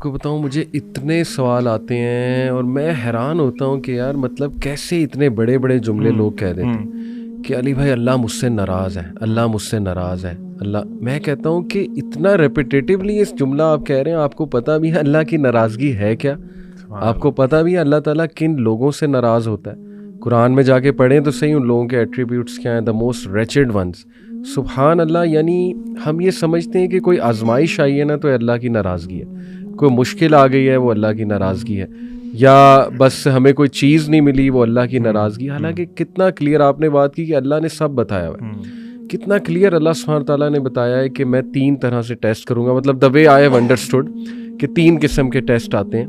کو بتاؤں مجھے اتنے سوال آتے ہیں اور میں حیران ہوتا ہوں کہ یار مطلب کیسے اتنے بڑے بڑے جملے لوگ کہہ دیتے ہیں کہ علی بھائی اللہ مجھ سے ناراض ہے، اللہ مجھ سے ناراض ہے، اللہ. میں کہتا ہوں کہ اتنا ریپیٹیٹیولی اس جملہ آپ کہہ رہے ہیں، آپ کو پتہ بھی ہے اللہ کی ناراضگی ہے کیا؟ آپ کو پتہ بھی ہے اللہ تعالیٰ کن لوگوں سے ناراض ہوتا ہے؟ قرآن میں جا کے پڑھیں تو صحیح ان لوگوں کے ایٹریبیوٹس کیا ہیں، دا موسٹ ریچڈ ونس. سبحان اللہ. یعنی ہم یہ سمجھتے ہیں کہ کوئی آزمائش آئی ہے نا تو اللہ کی ناراضگی ہے، کوئی مشکل آ گئی ہے وہ اللہ کی ناراضگی ہے، یا بس ہمیں کوئی چیز نہیں ملی وہ اللہ کی ناراضگی. حالانکہ کتنا کلیئر آپ نے بات کی کہ اللہ نے سب بتایا ہوا ہے، کتنا کلیئر اللہ سبحانہ تعالیٰ نے بتایا ہے کہ میں 3 طرح سے ٹیسٹ کروں گا. مطلب دا وے آئی ہیو انڈرسٹوڈ کہ 3 قسم کے ٹیسٹ آتے ہیں.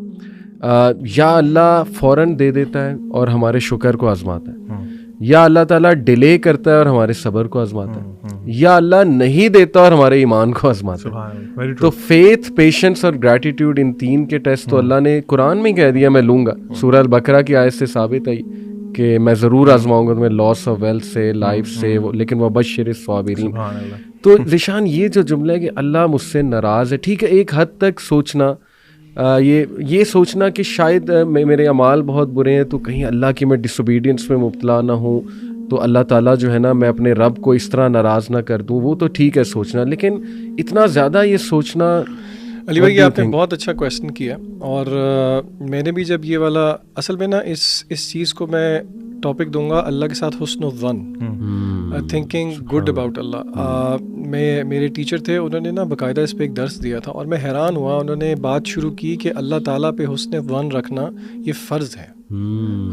یا اللہ فوراً دے دیتا ہے اور ہمارے شکر کو آزماتا ہے، یا اللہ تعالیٰ ڈیلے کرتا ہے اور ہمارے صبر کو آزماتا ہے، یا اللہ نہیں دیتا اور ہمارے ایمان کو آزماتا ہے. تو فیتھ، پیشنس اور گریٹیٹیوڈ، ان 3 کے ٹیسٹ تو اللہ نے قرآن میں کہہ دیا میں لوں گا. سورہ البقرہ کی آیت سے ثابت ہے کہ میں ضرور آزماؤں گا تمہیں لاس آف ویلتھ سے، لائف سے، لیکن وبشر الصابرین. تو ذیشان یہ جو جملہ ہے کہ اللہ مجھ سے ناراض ہے، ٹھیک ہے ایک حد تک سوچنا، یہ سوچنا کہ شاید میرے اعمال بہت برے ہیں تو کہیں اللہ کی میں ڈس اوبیڈینس میں مبتلا نہ ہوں، تو اللہ تعالیٰ جو ہے نا میں اپنے رب کو اس طرح ناراض نہ کر دوں، وہ تو ٹھیک ہے سوچنا. لیکن اتنا زیادہ یہ سوچنا. علی بھائی آپ نے بہت اچھا کویشچن کیا، اور میں نے بھی جب یہ والا اصل میں نا اس چیز کو میں ٹاپک دوں گا اللہ کے ساتھ حسن الظن، تھنکنگ گڈ اباؤٹ اللہ. میرے ٹیچر تھے، انہوں نے نا باقاعدہ اس پہ ایک درس دیا تھا، اور میں حیران ہوا. انہوں نے بات شروع کی کہ اللہ تعالیٰ پہ حسن ظن رکھنا یہ فرض ہے،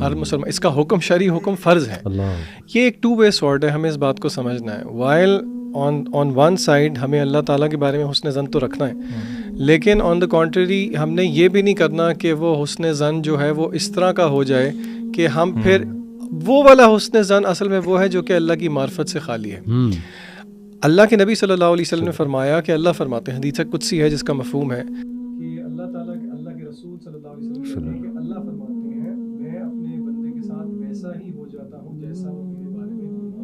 ہر مسلمان اس کا حکم، شرعی حکم فرض ہے. یہ ایک 2 way sword ہے، ہمیں اس بات کو سمجھنا ہے. وائل آن ون سائڈ ہمیں اللہ تعالیٰ کے بارے میں حسن ظن تو رکھنا ہے، لیکن آن دا کانٹری ہم نے یہ بھی نہیں کرنا کہ وہ حسن ظن جو ہے وہ اس طرح کا ہو جائے کہ ہم پھر وہ والا حسن ظن اصل میں وہ ہے جو کہ اللہ کی معرفت سے خالی ہے. اللہ کے نبی صلی اللہ علیہ وسلم نے فرمایا کہ اللہ فرماتے ہیں، حدیث قدسی ہے جس کا مفہوم ہے کہ اللہ تعالیٰ اللہ کے رسول صلی اللہ علیہ وسلم کہ اللہ فرماتے ہیں میں اپنے بندے کے ساتھ ویسا ہی ہو جاتا ہوں جیسا وہ میرے بارے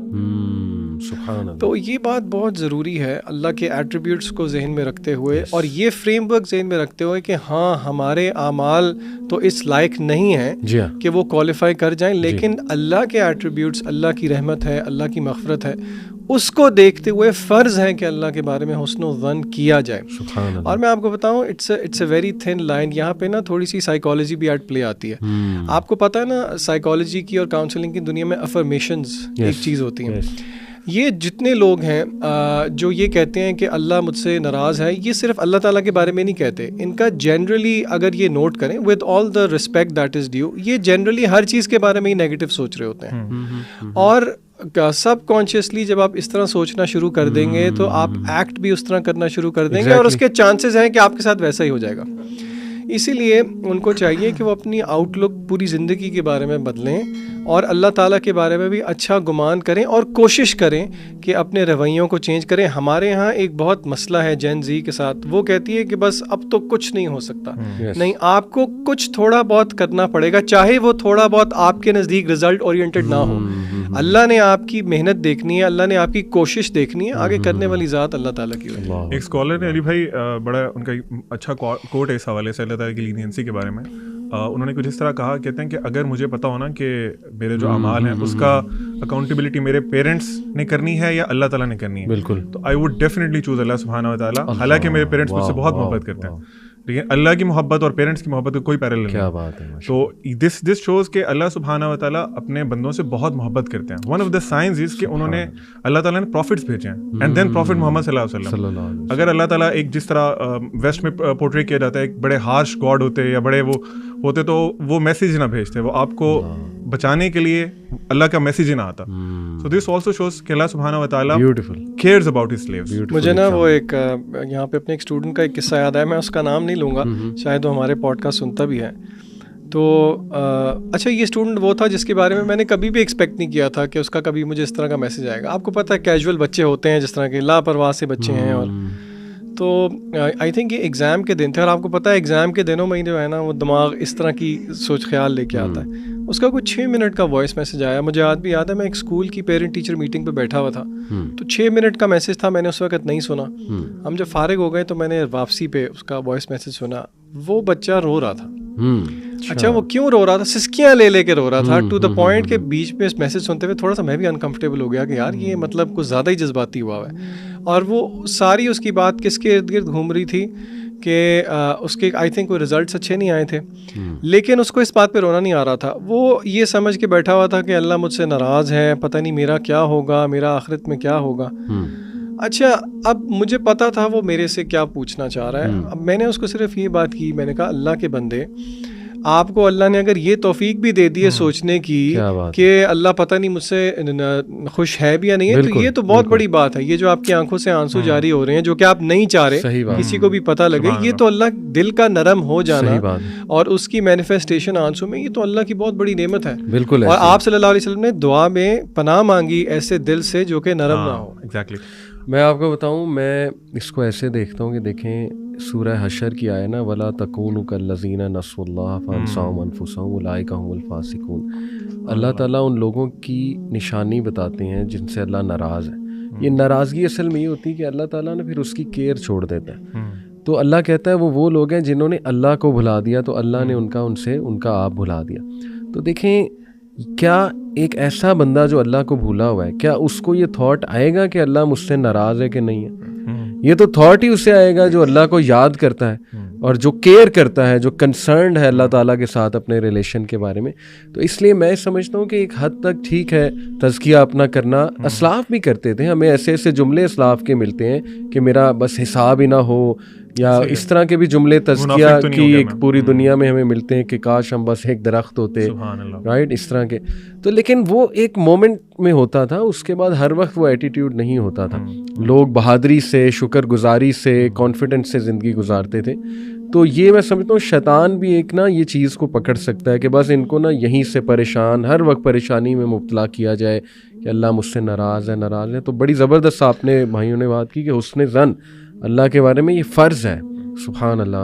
میں سبحان اللہ. تو یہ بات بہت ضروری ہے اللہ کے ایٹریبیوٹس کو ذہن میں رکھتے ہوئے، اور یہ فریم ورک ذہن میں رکھتے ہوئے کہ ہاں ہمارے اعمال تو اس لائق نہیں ہیں کہ وہ کوالیفائی کر جائیں، لیکن اللہ کے ایٹریبیوٹس، اللہ کی رحمت ہے، اللہ کی مغفرت ہے، اس کو دیکھتے ہوئے فرض ہے کہ اللہ کے بارے میں حسن و ظن کیا جائے. اور میں آپ کو بتاؤں it's a very thin line. یہاں پہ نا تھوڑی سی سائیکالوجی بھی ایٹ پلے آتی ہے. آپ کو پتہ ہے نا سائیکالوجی کی اور کاؤنسلنگ کی دنیا میں افرمیشنز ایک چیز ہوتی ہیں. یہ جتنے لوگ ہیں جو یہ کہتے ہیں کہ اللہ مجھ سے ناراض ہے، یہ صرف اللہ تعالیٰ کے بارے میں نہیں کہتے. ان کا جنرلی اگر یہ نوٹ کریں with all the respect that is due, یہ جنرلی ہر چیز کے بارے میں ہی نیگیٹو سوچ رہے ہوتے ہیں. اور سب کانشیسلی جب آپ اس طرح سوچنا شروع کر دیں گے تو آپ ایکٹ بھی اس طرح کرنا شروع کر دیں گے، اور اس کے چانسز ہیں کہ آپ کے ساتھ ویسا ہی ہو جائے گا. اسی لیے ان کو چاہیے کہ وہ اپنی آؤٹ لک پوری زندگی کے بارے میں بدلیں، اور اللہ تعالیٰ کے بارے میں بھی اچھا گمان کریں، اور کوشش کریں کہ اپنے رویوں کو چینج کریں. ہمارے یہاں ایک بہت مسئلہ ہے جین زی کے ساتھ، وہ کہتی ہے کہ بس اب تو کچھ نہیں ہو سکتا. نہیں، آپ کو کچھ تھوڑا بہت کرنا پڑے گا، چاہے وہ تھوڑا بہت آپ کے نزدیک ریزلٹ اورینٹڈ نہ ہو. اللہ نے آپ کی محنت دیکھنی ہے، اللہ نے آپ کی کوشش دیکھنی ہے، آگے کرنے والی ذات اللہ تعالیٰ کی ہوئی. ایک اسکالر نے علی بھائی بڑا ان کا اچھا کوٹ ہے اس حوالے سے اللہ تعالیٰ کی لینینسی کے بارے میں. انہوں نے کچھ اس طرح کہا، کہتے ہیں کہ اگر مجھے پتا ہونا کہ میرے جو اعمال ہیں اس کا اکاؤنٹیبلٹی میرے پیرنٹس نے کرنی ہے یا اللہ تعالیٰ نے کرنی ہے، بالکل، تو آئی ووڈ ڈیفینیٹلی چوز اللہ سبحانہ و تعالیٰ. حالانکہ میرے پیرنٹس مجھ سے بہت محبت کرتے ہیں، لیکن اللہ کی محبت اور پیرنٹس کی محبت کا کوئی پیرالل نہیں. کیا بات ہے. تو دس شوز کہ اللہ سبحانہ و تعالیٰ اپنے بندوں سے بہت محبت کرتے ہیں. ون آف دا سائنز از کہ انہوں نے اللہ تعالیٰ نے پروفٹس بھیجے ہیں، اینڈ دین پروفٹ محمد صلی اللہ علیہ وسلم. اگر اللہ تعالیٰ ایک جس طرح ویسٹ میں پورٹری کیا جاتا ہے ایک بڑے ہارش گاڈ ہوتے یا بڑے وہ ہوتے تو وہ میسیج نہ بھیجتے، وہ آپ کو بچانے کے لیے اللہ کا میسیج ہی نہ آتا. سو دس آلسو شوز کہ اللہ سبحانہ و تعالیٰ کیئرز اباؤٹ ہز سلیوز. مجھے نا وہ ایک یہاں پہ اپنے ایک اسٹوڈنٹ کا ایک قصہ یاد آیا، میں اس کا نام نہیں لوں گا، شاید وہ ہمارے پوڈ کاسٹ سنتا بھی ہے. تو اچھا، یہ اسٹوڈنٹ وہ تھا جس کے بارے میں نے کبھی بھی ایکسپیکٹ نہیں کیا تھا کہ اس کا کبھی مجھے اس طرح کا میسیج آئے گا. آپ کو پتہ ہے کیجول بچے ہوتے ہیں جس طرح کے لاپرواہ سے بچے ہیں، اور تو آئی تھنک یہ ایگزام کے دن تھے، اور آپ کو پتہ ہے ایگزام کے دنوں میں جو ہے نا وہ دماغ اس طرح کی سوچ خیال لے کے آتا ہے. اس کا کوئی 6 منٹ کا وائس میسیج آیا. مجھے آج بھی یاد ہے، میں ایک اسکول کی پیرنٹ ٹیچر میٹنگ پہ بیٹھا ہوا تھا، تو 6 منٹ کا میسیج تھا، میں نے اس وقت نہیں سنا. ہم جب فارغ ہو گئے تو میں نے واپسی پہ اس کا وائس میسیج سنا. وہ بچہ رو رہا تھا. اچھا وہ کیوں رو رہا تھا؟ سسکیاں لے کے رو رہا تھا, ٹو دا پوائنٹ کہ بیچ میں اس میسج سنتے ہوئے تھوڑا سا میں بھی انکمفرٹیبل ہو گیا کہ یار یہ مطلب کچھ زیادہ ہی جذباتی ہوا ہے. اور وہ ساری اس کی بات کس کے ارد گرد گھوم رہی تھی کہ اس کے آئی تھنک کوئی رزلٹس اچھے نہیں آئے تھے, لیکن اس کو اس بات پہ رونا نہیں آ رہا تھا. وہ یہ سمجھ کے بیٹھا ہوا تھا کہ اللہ مجھ سے ناراض ہے, پتہ نہیں میرا کیا ہوگا, میرا آخرت میں کیا ہوگا. اچھا اب مجھے پتا تھا وہ میرے سے کیا پوچھنا چاہ رہا ہے. اب میں نے اس کو صرف یہ بات کی, میں نے کہا اللہ کے بندے, آپ کو اللہ نے اگر یہ توفیق بھی دے دی ہے سوچنے کی کہ اللہ پتہ نہیں مجھ سے خوش ہے بھی یا نہیں ہے, تو یہ تو بہت بڑی بات ہے. یہ جو آپ کی آنکھوں سے آنسو جاری ہو رہے ہیں جو کہ آپ نہیں چاہ رہے کسی کو بھی پتہ لگے, یہ تو اللہ دل کا نرم ہو جانا اور اس کی مینیفیسٹیشن آنسو میں, یہ تو اللہ کی بہت بڑی نعمت ہے. بالکل. اور آپ صلی اللہ علیہ وسلم نے دعا میں پناہ مانگی ایسے دل سے جو کہ نرم نہ ہو. میں آپ کو بتاؤں, میں اس کو ایسے دیکھتا ہوں کہ دیکھیں سورہ حشر کی آئے نا, ولا تکونوا کالذین نسوا اللہ فانساہم انفسہم اولئک ھم الفاسقون. اللہ تعالیٰ ان لوگوں کی نشانی بتاتے ہیں جن سے اللہ ناراض ہے. یہ ناراضگی اصل میں یہ ہوتی ہے کہ اللہ تعالیٰ نے پھر اس کی کیئر چھوڑ دیتا ہے. تو اللہ کہتا ہے وہ لوگ ہیں جنہوں نے اللہ کو بھلا دیا تو اللہ نے ان کا آپ بھلا دیا. تو دیکھیں کیا ایک ایسا بندہ جو اللہ کو بھولا ہوا ہے, کیا اس کو یہ تھاٹ آئے گا کہ اللہ مجھ سے ناراض ہے کہ نہیں ہے؟ یہ تو تھاٹ ہی اسے آئے گا جو اللہ کو یاد کرتا ہے اور جو کیئر کرتا ہے, جو کنسرنڈ ہے اللہ تعالیٰ کے ساتھ اپنے ریلیشن کے بارے میں. تو اس لیے میں سمجھتا ہوں کہ ایک حد تک ٹھیک ہے تزکیہ اپنا کرنا. اسلاف بھی کرتے تھے, ہمیں ایسے جملے اسلاف کے ملتے ہیں کہ میرا بس حساب ہی نہ ہو, یا اس طرح کے بھی جملے تزکیہ کی ایک پوری دنیا میں ہمیں ملتے ہیں کہ کاش ہم بس ایک درخت ہوتے, رائٹ, اس طرح کے. تو لیکن وہ ایک مومنٹ میں ہوتا تھا, اس کے بعد ہر وقت وہ ایٹیٹیوڈ نہیں ہوتا تھا. لوگ بہادری سے, شکر گزاری سے, کانفیڈنس سے زندگی گزارتے تھے. تو یہ میں سمجھتا ہوں شیطان بھی ایک نا یہ چیز کو پکڑ سکتا ہے کہ بس ان کو نا یہیں سے پریشان, ہر وقت پریشانی میں مبتلا کیا جائے کہ اللہ مجھ سے ناراض ہے. تو بڑی زبردست آپ نے بھائیوں نے بات کی کہ حسن ظن اللہ کے بارے میں یہ فرض ہے. سبحان اللہ.